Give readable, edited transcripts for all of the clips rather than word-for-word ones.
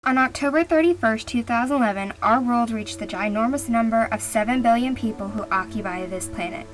On October 31st, 2011, our world reached the ginormous number of 7 billion people who occupy this planet.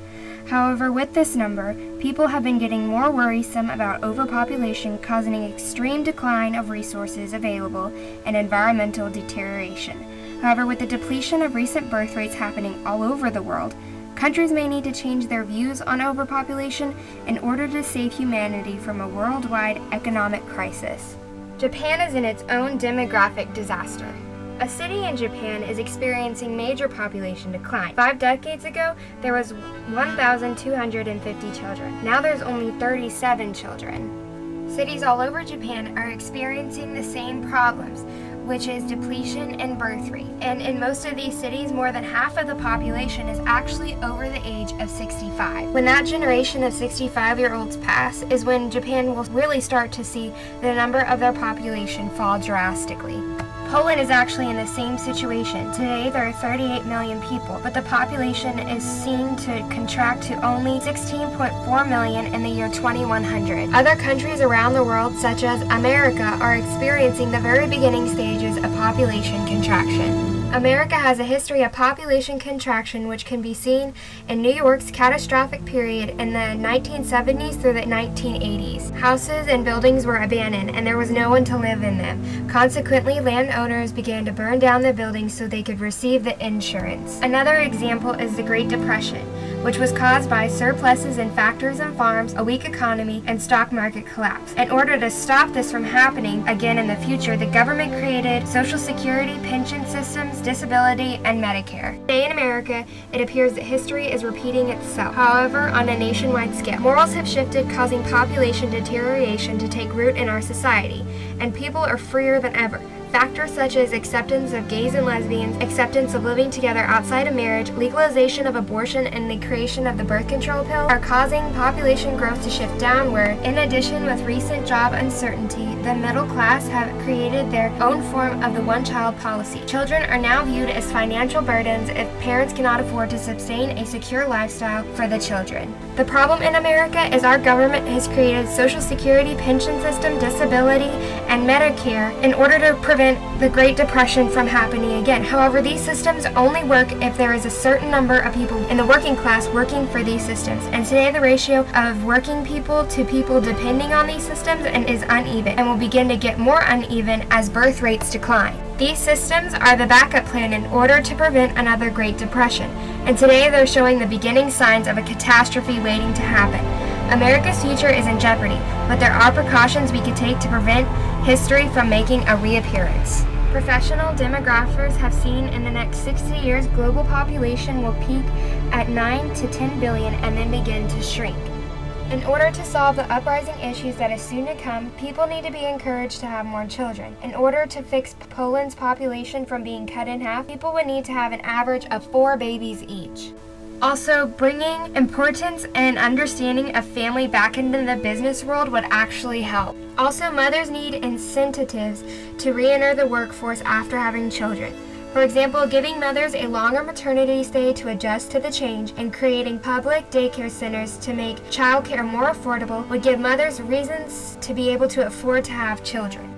However, with this number, people have been getting more worrisome about overpopulation causing an extreme decline of resources available and environmental deterioration. However, with the depletion of recent birth rates happening all over the world, countries may need to change their views on overpopulation in order to save humanity from a worldwide economic crisis. Japan is in its own demographic disaster. A city in Japan is experiencing major population decline. 5 decades ago, there was 1,250 children. Now there's only 37 children. Cities all over Japan are experiencing the same problems, which is depletion and birth rate. And in most of these cities, more than half of the population is actually over the age of 65. When that generation of 65-year-olds pass is when Japan will really start to see the number of their population fall drastically. Poland is actually in the same situation. Today there are 38 million people, but the population is seen to contract to only 16.4 million in the year 2100. Other countries around the world, such as America, are experiencing the very beginning stages of population contraction. America has a history of population contraction which can be seen in New York's catastrophic period in the 1970s through the 1980s. Houses and buildings were abandoned and there was no one to live in them. Consequently, landowners began to burn down the buildings so they could receive the insurance. Another example is the Great Depression, which was caused by surpluses in factories and farms, a weak economy, and stock market collapse. In order to stop this from happening again in the future, the government created Social Security, pension systems, disability, and Medicare. Today in America, it appears that history is repeating itself, however, on a nationwide scale. Morals have shifted, causing population deterioration to take root in our society, and people are freer than ever. Factors such as acceptance of gays and lesbians, acceptance of living together outside of marriage, legalization of abortion, and the creation of the birth control pill are causing population growth to shift downward. In addition, with recent job uncertainty, the middle class have created their own form of the one-child policy. Children are now viewed as financial burdens if parents cannot afford to sustain a secure lifestyle for the children. The problem in America is our government has created Social Security, pension system, disability, and Medicare in order to prevent the Great Depression from happening again. However, these systems only work if there is a certain number of people in the working class working for these systems. And today the ratio of working people to people depending on these systems is uneven and will begin to get more uneven as birth rates decline. These systems are the backup plan in order to prevent another Great Depression. And today they're showing the beginning signs of a catastrophe waiting to happen. America's future is in jeopardy, but there are precautions we can take to prevent history from making a reappearance. Professional demographers have seen in the next 60 years global population will peak at 9 to 10 billion and then begin to shrink. In order to solve the uprising issues that is soon to come, people need to be encouraged to have more children. In order to fix Poland's population from being cut in half, people would need to have an average of 4 babies each. Also, bringing importance and understanding of family back into the business world would actually help. Also, mothers need incentives to re-enter the workforce after having children. For example, giving mothers a longer maternity stay to adjust to the change and creating public daycare centers to make childcare more affordable would give mothers reasons to be able to afford to have children.